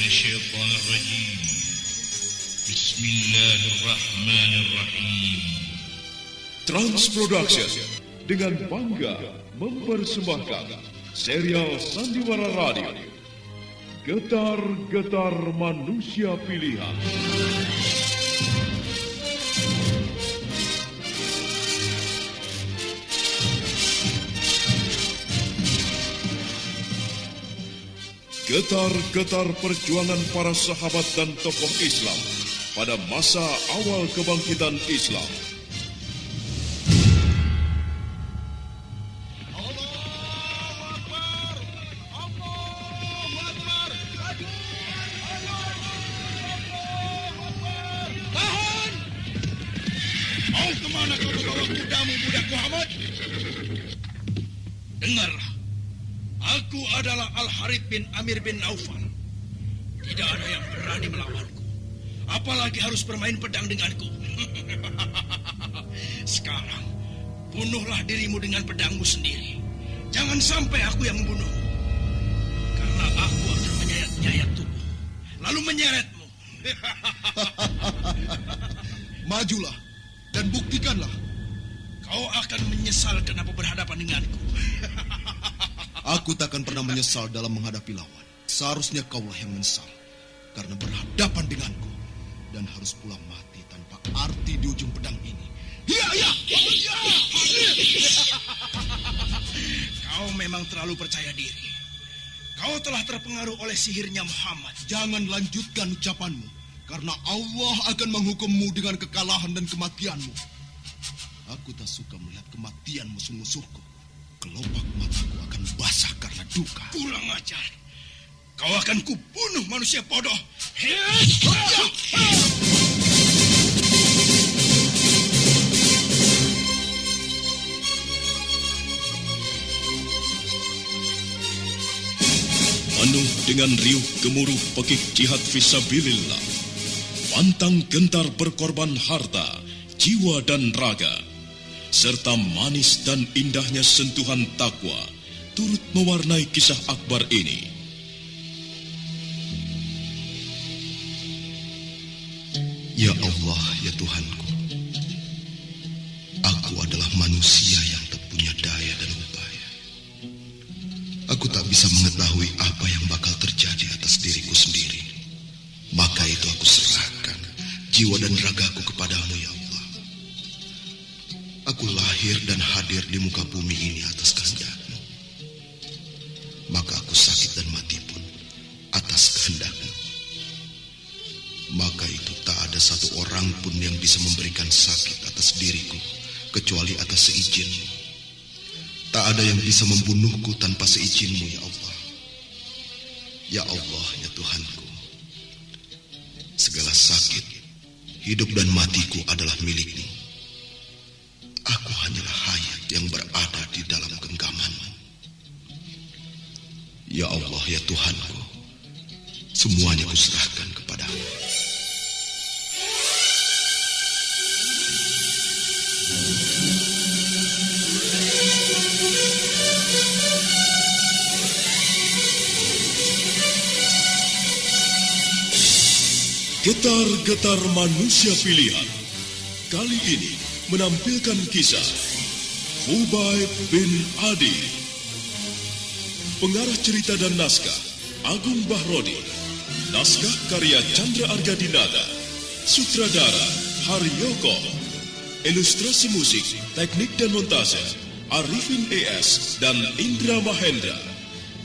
الشيطان الرجيم. بسم الله الرحمن الرحيم. Trans Production dengan bangga mempersembahkan serial Sandiwara Radio Getar-Getar Manusia Pilihan. Getar-getar perjuangan para sahabat dan tokoh Islam pada masa awal kebangkitan Islam. Tahan! Mau kemana kau membawa kudamu, budak Muhammad? Dengarlah. Aku adalah Al-Harith bin Amir bin Naufal. Tidak ada yang berani melawanku. Apalagi harus bermain pedang denganku. Sekarang, bunuhlah dirimu dengan pedangmu sendiri. Jangan sampai aku yang membunuhmu. Karena aku akan menyayat-nyayat tubuh, lalu menyeretmu. Majulah dan buktikanlah. Kau akan menyesal kenapa berhadapan denganku. Aku takkan pernah menyesal dalam menghadapi lawan. Seharusnya kaulah yang menyesal karena berhadapan denganku dan harus pula mati tanpa arti di ujung pedang ini. Ya. Kau memang terlalu percaya diri. Kau telah terpengaruh oleh sihirnya Muhammad. Jangan lanjutkan ucapanmu karena Allah akan menghukummu dengan kekalahan dan kematianmu. Aku tak suka melihat kematian musuh-musuhku. Kelopak mataku akan basah karena duka. Kurang ajar. Kau akan kubunuh manusia bodoh. Penuh dengan riuh gemuruh pekik jihad fisabilillah, pantang gentar berkorban harta, jiwa dan raga, serta manis dan indahnya sentuhan takwa turut mewarnai kisah akbar ini. Ya Allah, ya Tuhanku, aku adalah manusia yang tak punya daya dan upaya. Aku tak bisa mengetahui apa yang bakal terjadi atas diriku sendiri. Maka itu aku serahkan jiwa dan ragaku kepadamu, ya Allah. Aku lahir dan hadir di muka bumi ini atas kehendak-Mu. Maka aku sakit dan mati pun atas kehendak-Mu. Maka itu tak ada satu orang pun yang bisa memberikan sakit atas diriku kecuali atas seizin-Mu. Tak ada yang bisa membunuhku tanpa seizin-Mu, ya Allah. Ya Allah, ya Tuhanku, segala sakit, hidup dan matiku adalah milik-Mu. Aku hanyalah hayat yang berada di dalam genggaman-Mu. Ya Allah, ya Tuhanku, semuanya kuserahkan kepadamu. Getar-getar manusia pilihan kali ini menampilkan kisah Khubayb bin Adi. Pengarah cerita dan naskah Agung Bahrodi. Naskah karya Chandra Argadinata. Sutradara Haryoko. Ilustrasi musik, teknik dan montase Arifin ES dan Indra Mahendra.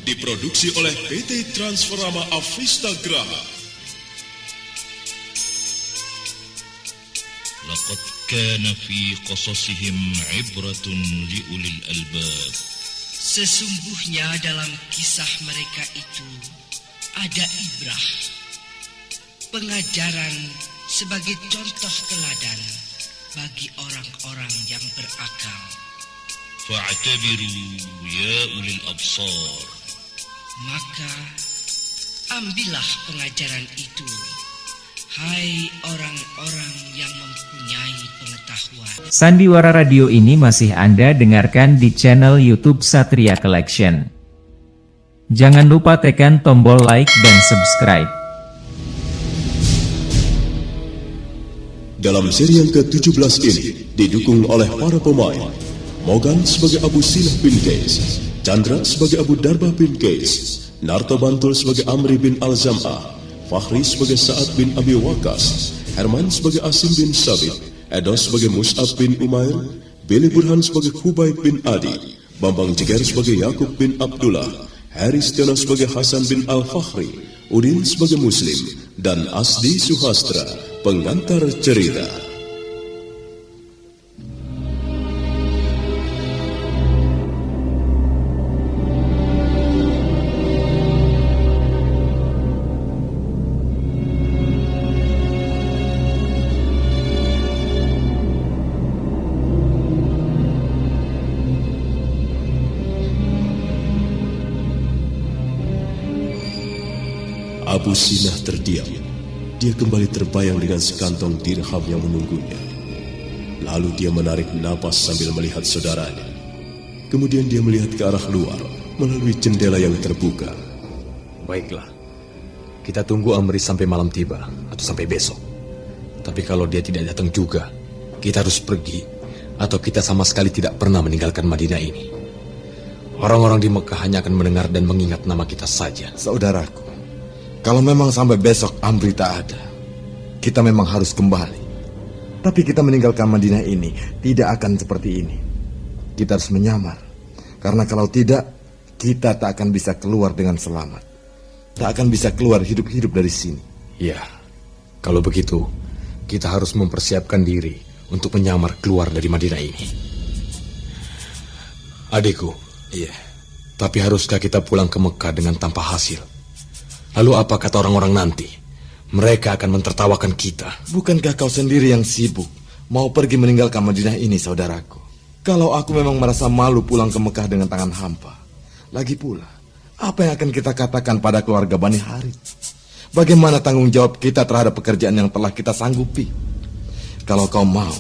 Diproduksi oleh PT Transforama Avista Graha. لقد كان في قصصهم عبرة لأولي الألباب. Sesungguhnya dalam kisah mereka itu ada ibrah, pengajaran sebagai contoh teladan bagi orang-orang yang berakal. فاعتبروا يا أولي الأبصار. Maka ambillah pengajaran itu, hai orang-orang yang mempunyai pengetahuan. Sandiwara Radio ini masih Anda dengarkan di channel YouTube Satria Collection. Jangan lupa tekan tombol like dan subscribe. Dalam seri yang ke-17 ini didukung oleh para pemain Mogan sebagai Abu Silah bin Qais, Chandra sebagai Abu Darba bin Qais, Narto Bantul sebagai Amri bin Al-Zam'ah, Fakhri sebagai Sa'ad bin Abi Waqqas, Herman sebagai Asim bin Sabit, Edos sebagai Mus'ab bin Umair, Billy Burhan sebagai Hubayb bin Adi, Bambang Jeger sebagai Yakub bin Abdullah, Haris Tiono sebagai Hasan bin Al-Fakhri, Udin sebagai Muslim, dan Asdi Suhastra, pengantar cerita. Abu Sinah terdiam. Dia kembali terbayang dengan sekantong dirham yang menunggunya. Lalu dia menarik napas sambil melihat saudaranya. Kemudian dia melihat ke arah luar melalui jendela yang terbuka. Baiklah, kita tunggu Amri sampai malam tiba atau sampai besok. Tapi kalau dia tidak datang juga, kita harus pergi atau kita sama sekali tidak pernah meninggalkan Madinah ini. Orang-orang di Mekah hanya akan mendengar dan mengingat nama kita saja. Saudaraku, kalau memang sampai besok Amri tak ada, kita memang harus kembali. Tapi kita meninggalkan Madinah ini tidak akan seperti ini. Kita harus menyamar. Karena kalau tidak, kita tak akan bisa keluar dengan selamat. Tak akan bisa keluar hidup-hidup dari sini. Ya, kalau begitu, kita harus mempersiapkan diri untuk menyamar keluar dari Madinah ini. Adikku, Iya. tapi haruskah kita pulang ke Mekah dengan tanpa hasil? Lalu apa kata orang-orang nanti? Mereka akan mentertawakan kita. Bukankah kau sendiri yang sibuk mau pergi meninggalkan Madinah ini, saudaraku? Kalau aku memang merasa malu pulang ke Mekah dengan tangan hampa. Lagi pula, apa yang akan kita katakan pada keluarga Bani Harits? Bagaimana tanggung jawab kita terhadap pekerjaan yang telah kita sanggupi? Kalau kau mau,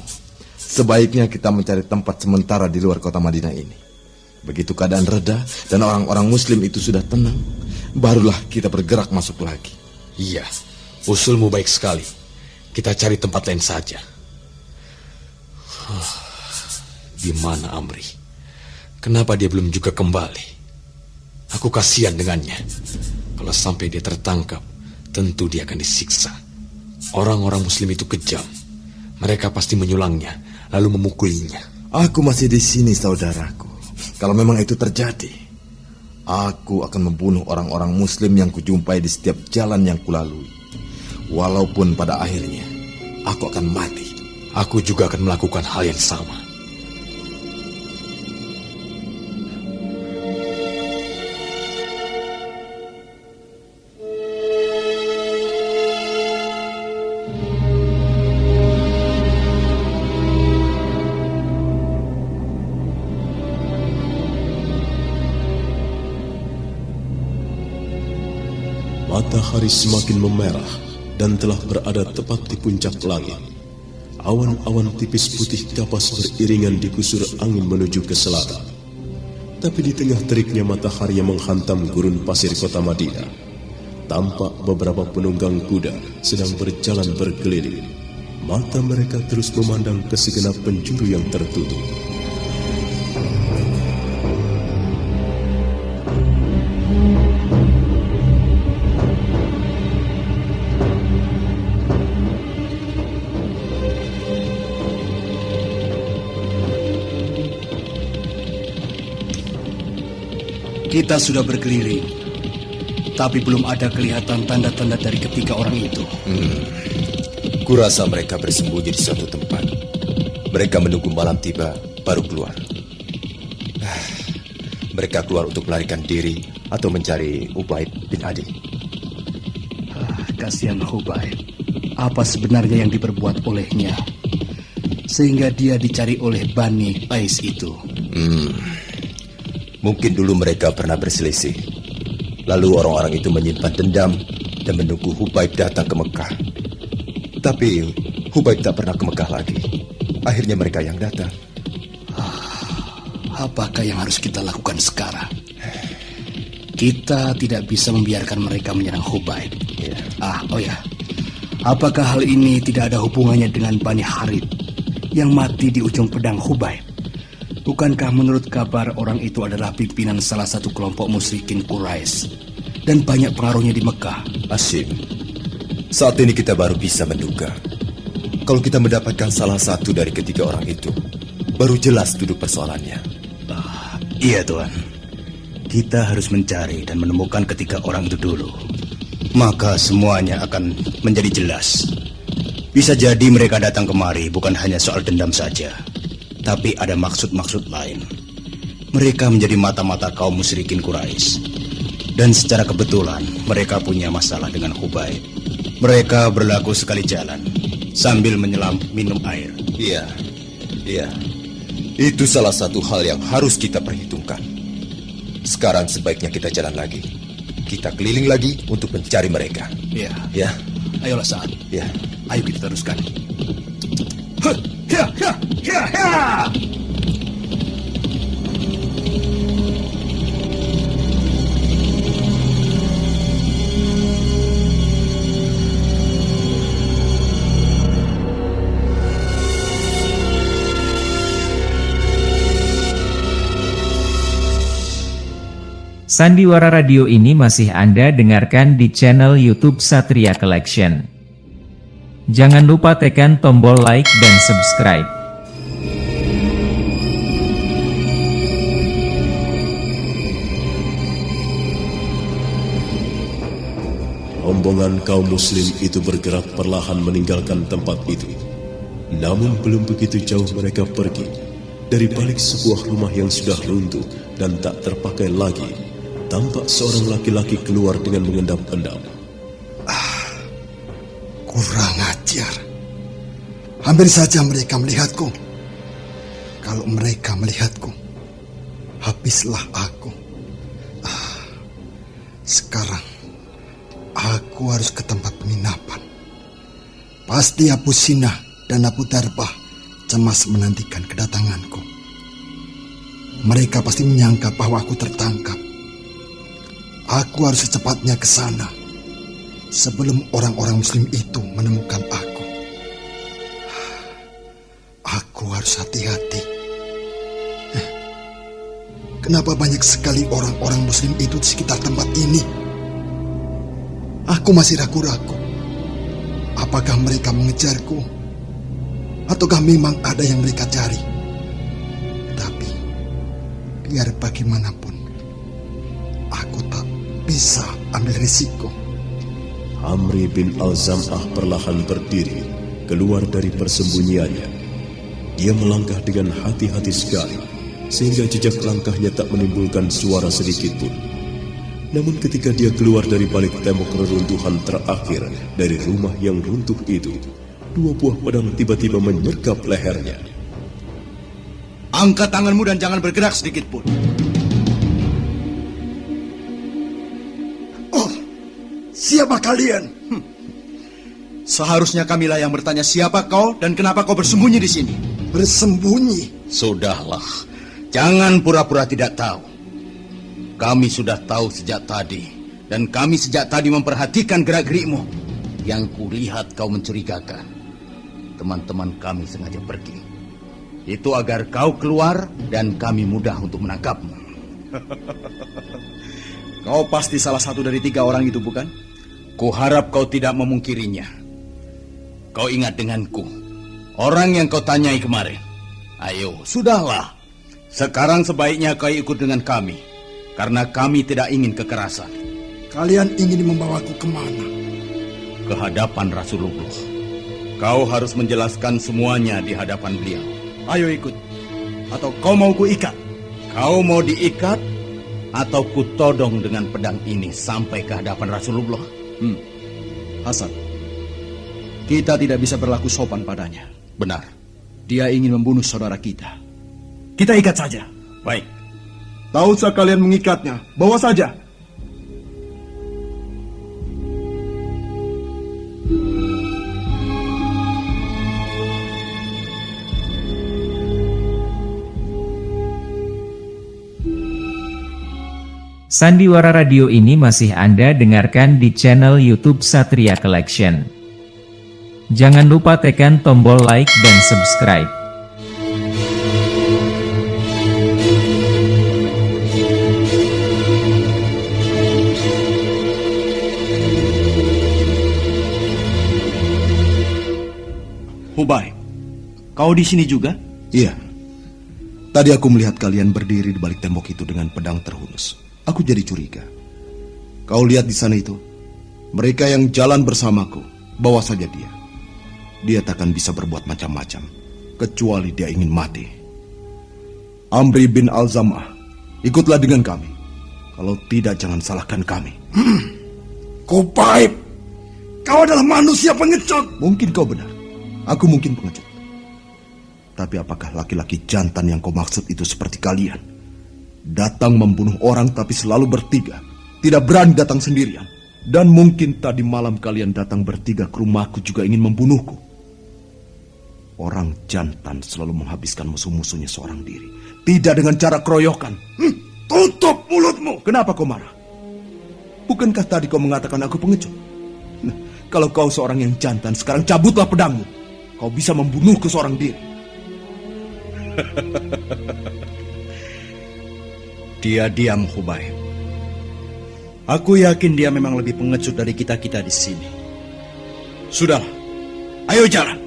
sebaiknya kita mencari tempat sementara di luar kota Madinah ini. Begitu keadaan reda dan orang-orang Muslim itu sudah tenang, barulah kita bergerak masuk lagi. Iya, usulmu baik sekali. Kita cari tempat lain saja. Di mana Amri? Kenapa dia belum juga kembali? Aku kasihan dengannya. Kalau sampai dia tertangkap, tentu dia akan disiksa. Orang-orang Muslim itu kejam. Mereka pasti menyulangnya, lalu memukulinya. Aku masih di sini, saudaraku. Kalau memang itu terjadi, aku akan membunuh orang-orang Muslim yang kujumpai di setiap jalan yang kulalui. Walaupun pada akhirnya aku akan mati. Aku juga akan melakukan hal yang sama. Matahari semakin memerah dan telah berada tepat di puncak langit. Awan-awan tipis putih kapas beriringan digusur angin menuju ke selatan. Tapi di tengah teriknya matahari yang menghantam gurun pasir kota Madinah, tampak beberapa penunggang kuda sedang berjalan berkeliling. Mata mereka terus memandang ke segenap penjuru yang tertutup. Kita sudah berkeliling, tapi belum ada kelihatan tanda-tanda dari ketiga orang itu. Kurasa mereka bersembunyi di suatu tempat. Mereka menunggu malam tiba, baru keluar. Mereka keluar untuk melarikan diri atau mencari Hubayb bin Adi. Kasihan Hubayb. Apa sebenarnya yang diperbuat olehnya, sehingga dia dicari oleh Bani Qais itu? Mungkin dulu mereka pernah berselisih. Lalu orang-orang itu menyimpan dendam dan menunggu Hubayb datang ke Mekah. Tapi Hubayb tak pernah ke Mekah lagi. Akhirnya mereka yang datang. Apakah yang harus kita lakukan sekarang? Kita tidak bisa membiarkan mereka menyerang Hubayb. Ya. Oh ya, Apakah hal ini tidak ada hubungannya dengan Bani Harith yang mati di ujung pedang Hubaib? Bukankah menurut kabar orang itu adalah pimpinan salah satu kelompok musyrikin Quraisy dan banyak pengaruhnya di Mekah? Hashim, saat ini kita baru bisa menduga. Kalau kita mendapatkan salah satu dari ketiga orang itu, baru jelas duduk persoalannya. Iya Tuan, kita harus mencari dan menemukan ketiga orang itu dulu. Maka semuanya akan menjadi jelas. Bisa jadi mereka datang kemari bukan hanya soal dendam saja, tapi ada maksud-maksud lain. Mereka menjadi mata-mata kaum musyrikin Quraisy. Dan secara kebetulan mereka punya masalah dengan Hubaib. Mereka berlaku sekali jalan sambil menyelam minum air. Iya. Itu salah satu hal yang harus kita perhitungkan. Sekarang sebaiknya kita jalan lagi. Kita keliling lagi untuk mencari mereka. Iya. Ya. Ayolah Sa'ad. Ya. Ayo kita teruskan. Sandiwara Radio ini masih Anda dengarkan di channel YouTube Satria Collection. Jangan lupa tekan tombol like dan subscribe. Rombongan kaum muslim itu bergerak perlahan meninggalkan tempat itu. Namun belum begitu jauh mereka pergi. Dari balik sebuah rumah yang sudah runtuh dan tak terpakai lagi, tampak seorang laki-laki keluar dengan mengendap-endap. Kurang ajar. Hampir saja mereka melihatku. Kalau mereka melihatku, habislah aku. Sekarang, aku harus ke tempat penginapan. Pasti Abu Sinah dan Abu Darbah cemas menantikan kedatanganku. Mereka pasti menyangka bahwa aku tertangkap. Aku harus secepatnya ke sana sebelum orang-orang muslim itu menemukan aku. Aku harus hati-hati. Kenapa banyak sekali orang-orang muslim itu di sekitar tempat ini? Aku masih ragu-ragu. Apakah mereka mengejarku? Ataukah memang ada yang mereka cari? Tapi biar bagaimanapun, aku tak bisa ambil risiko. Amri bin Al-Zam'ah perlahan berdiri, keluar dari persembunyiannya. Dia melangkah dengan hati-hati sekali, sehingga jejak langkahnya tak menimbulkan suara sedikit pun. Namun ketika dia keluar dari balik tembok reruntuhan terakhir dari rumah yang runtuh itu, dua buah pedang tiba-tiba menyergap lehernya. Angkat tanganmu dan jangan bergerak sedikit pun. Siapa kalian? Seharusnya kamilah yang bertanya siapa kau dan kenapa kau bersembunyi di sini. Bersembunyi? Sudahlah, jangan pura-pura tidak tahu. Kami sudah tahu sejak tadi, dan kami sejak tadi memperhatikan gerak-gerikmu. Yang kulihat kau mencurigakan. Teman-teman kami sengaja pergi. Itu agar kau keluar dan kami mudah untuk menangkapmu. Kau pasti salah satu dari 3 orang itu, bukan? Kuharap kau tidak memungkirinya. Kau ingat denganku, orang yang kau tanyai kemarin. Ayo, sudahlah. Sekarang sebaiknya kau ikut dengan kami, karena kami tidak ingin kekerasan. Kalian ingin membawaku kemana? Ke hadapan Rasulullah. Kau harus menjelaskan semuanya di hadapan beliau. Ayo ikut. Atau kau mau kuikat? Kau mau diikat atau kutodong dengan pedang ini sampai ke hadapan Rasulullah? Hasan, kita tidak bisa berlaku sopan padanya. Benar. Dia ingin membunuh saudara kita. Kita ikat saja. Baik. Tak usah kalian mengikatnya. Bawa saja. Sandiwara Radio ini masih Anda dengarkan di channel YouTube Satria Collection. Jangan lupa tekan tombol like dan subscribe. Hubei, kau di sini juga? Iya. Tadi aku melihat kalian berdiri di balik tembok itu dengan pedang terhunus. Aku jadi curiga. Kau lihat di sana itu? Mereka yang jalan bersamaku, bawa saja dia. Dia takkan bisa berbuat macam-macam, kecuali dia ingin mati. Amri bin Al-Zam'ah, ikutlah dengan kami. Kalau tidak, jangan salahkan kami. Kubaib, kau adalah manusia pengecut. Mungkin kau benar. Aku mungkin pengecut. Tapi apakah laki-laki jantan yang kau maksud itu seperti kalian? Datang membunuh orang tapi selalu bertiga. Tidak berani datang sendirian. Dan mungkin tadi malam kalian datang bertiga ke rumahku juga ingin membunuhku. Orang jantan selalu menghabiskan musuh-musuhnya seorang diri. Tidak dengan cara keroyokan. Tutup mulutmu. Kenapa kau marah? Bukankah tadi kau mengatakan aku pengecut? Nah, kalau kau seorang yang jantan, sekarang cabutlah pedangmu. Kau bisa membunuhku seorang diri. Dia diam, Hubei. Aku yakin dia memang lebih pengecut dari kita-kita di sini. Sudahlah, ayo jalan.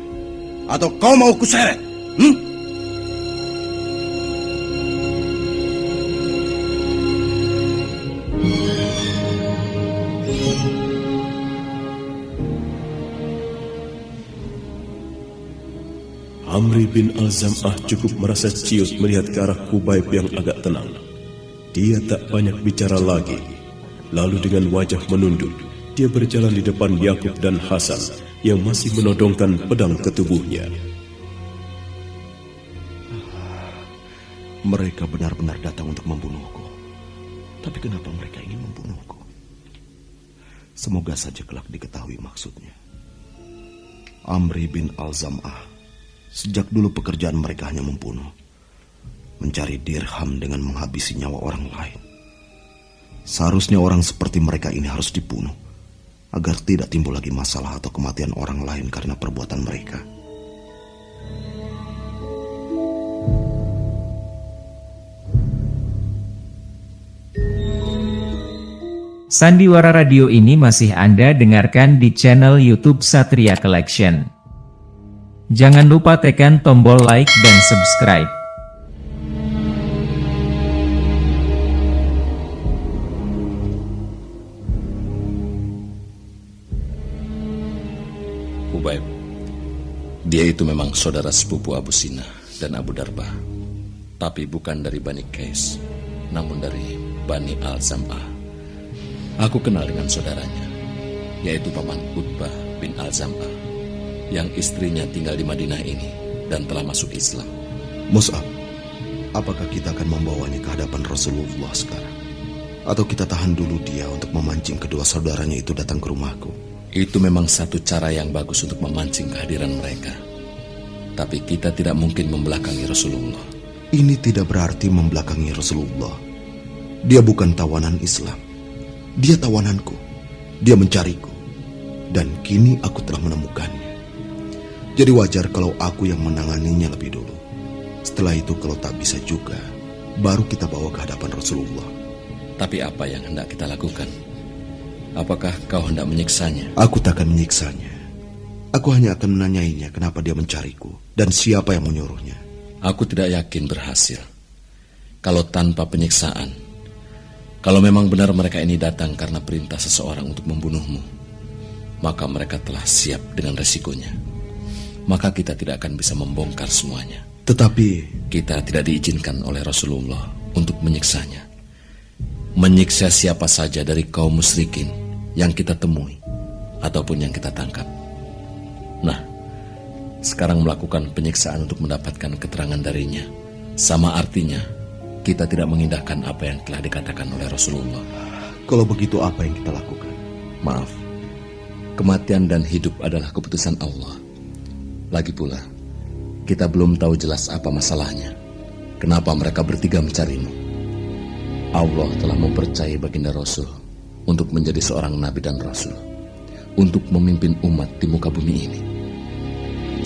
Atau kau mau kuseret? Amri bin Al-Zam'ah cukup merasa ciut melihat ke arah Hubaib yang agak tenang. Dia tak banyak bicara lagi. Lalu dengan wajah menunduk, dia berjalan di depan Yakub dan Hasan yang masih menodongkan pedang ke tubuhnya. Mereka benar-benar datang untuk membunuhku. Tapi kenapa mereka ingin membunuhku? Semoga saja kelak diketahui maksudnya. Amri bin Al-Zam'ah, sejak dulu pekerjaan mereka hanya membunuh, mencari dirham dengan menghabisi nyawa orang lain. Seharusnya orang seperti mereka ini harus dibunuh, agar tidak timbul lagi masalah atau kematian orang lain karena perbuatan mereka. Sandiwara Radio ini masih Anda dengarkan di channel YouTube Satria Collection. Jangan lupa tekan tombol like dan subscribe. Hubaib, dia itu memang saudara sepupu Abu Sinah dan Abu Darbah, tapi bukan dari Bani Qais, namun dari Bani Al-Zam'ah. Aku kenal dengan saudaranya, yaitu paman Utbah bin Al-Zam'ah, yang istrinya tinggal di Madinah ini dan telah masuk Islam. Mus'ab, apakah kita akan membawanya ke hadapan Rasulullah sekarang? Atau kita tahan dulu dia untuk memancing kedua saudaranya itu datang ke rumahku? Itu memang satu cara yang bagus untuk memancing kehadiran mereka. Tapi kita tidak mungkin membelakangi Rasulullah. Ini tidak berarti membelakangi Rasulullah. Dia bukan tawanan Islam. Dia tawananku. Dia mencariku. Dan kini aku telah menemukannya. Jadi wajar kalau aku yang menanganinya lebih dulu. Setelah itu kalau tak bisa juga, baru kita bawa ke hadapan Rasulullah. Tapi apa yang hendak kita lakukan? Apakah kau hendak menyiksanya? Aku tak akan menyiksanya. Aku hanya akan menanyainya kenapa dia mencariku dan siapa yang menyuruhnya. Aku tidak yakin berhasil. Kalau tanpa penyiksaan, kalau memang benar mereka ini datang karena perintah seseorang untuk membunuhmu, maka mereka telah siap dengan resikonya. Maka kita tidak akan bisa membongkar semuanya. Tetapi kita tidak diizinkan oleh Rasulullah untuk menyiksanya. Menyiksa siapa saja dari kaum musyrikin yang kita temui ataupun yang kita tangkap. Nah, sekarang melakukan penyiksaan untuk mendapatkan keterangan darinya, sama artinya kita tidak mengindahkan apa yang telah dikatakan oleh Rasulullah. Kalau begitu apa yang kita lakukan? Maaf, kematian dan hidup adalah keputusan Allah. Lagi pula, kita belum tahu jelas apa masalahnya. Kenapa mereka bertiga mencarimu? Allah telah mempercayai baginda Rasul untuk menjadi seorang nabi dan rasul, untuk memimpin umat di muka bumi ini.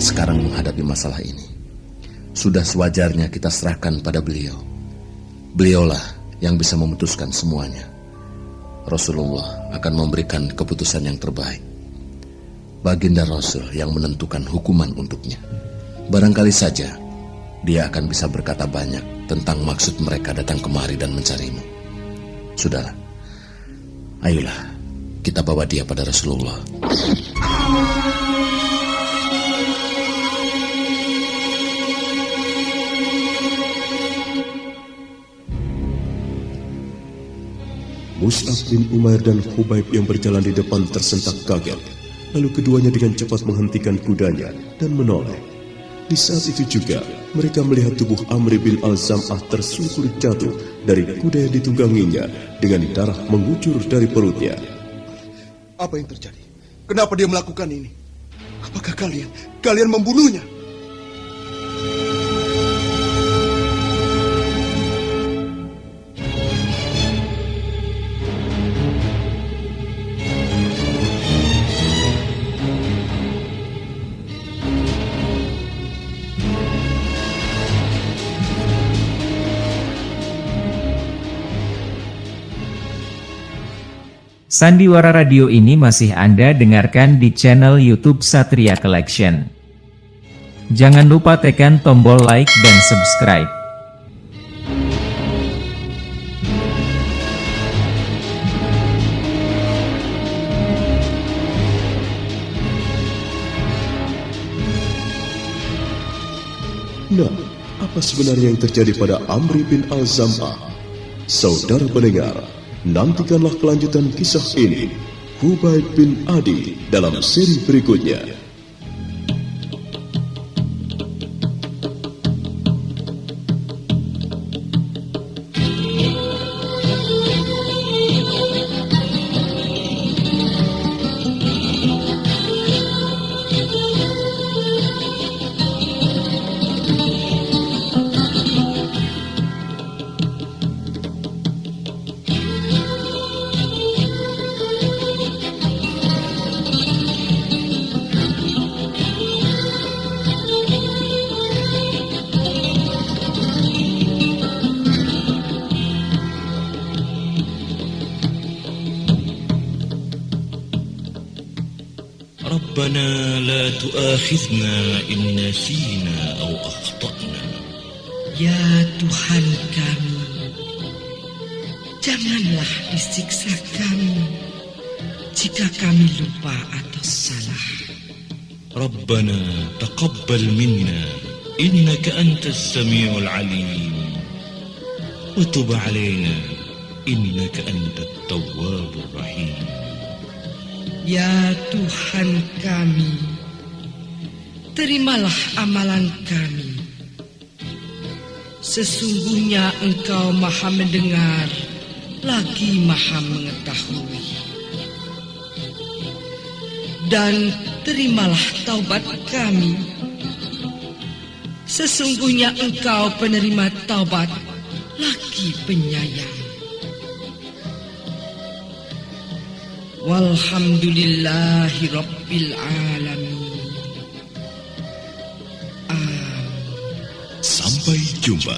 sekarang menghadapi masalah ini, sudah sewajarnya kita serahkan pada beliau. Beliaulah yang bisa memutuskan semuanya. Rasulullah akan memberikan keputusan yang terbaik. Baginda Rasul yang menentukan hukuman untuknya. Barangkali saja dia akan bisa berkata banyak tentang maksud mereka datang kemari dan mencarimu. Sudahlah, ayolah kita bawa dia pada Rasulullah. Mus'ab bin Umair dan Khubayb yang berjalan di depan tersentak kaget. Lalu keduanya dengan cepat menghentikan kudanya dan menoleh. Di saat itu juga mereka melihat tubuh Amr bin Al-Zam'ah tersungkur jatuh dari kuda yang ditungganginya dengan darah mengucur dari perutnya. Apa yang terjadi? Kenapa dia melakukan ini? Apakah kalian membunuhnya? Sandiwara Radio ini masih Anda dengarkan di channel YouTube Satria Collection. Jangan lupa tekan tombol like dan subscribe. Nah, apa sebenarnya yang terjadi pada Amr bin Al-Zam'ah? Saudara pendengar, nantikanlah kelanjutan kisah ini, Khubayb bin Adi, dalam seri berikutnya. ربنا لا تؤاخذنا إن نسينا أو أخطأنا. Ya Tuhan kami, janganlah disiksa kami jika kami lupa atau salah. ربنا تقبل منا إنك أنت السميع العليم وتب علينا إنك أنت التواب الرحيم. Ya Tuhan kami, terimalah amalan kami. Sesungguhnya Engkau Maha mendengar, lagi Maha mengetahui. Dan terimalah taubat kami. Sesungguhnya Engkau penerima taubat, lagi penyayang. Walhamdulillahi Rabbil Alamin. Sampai jumpa.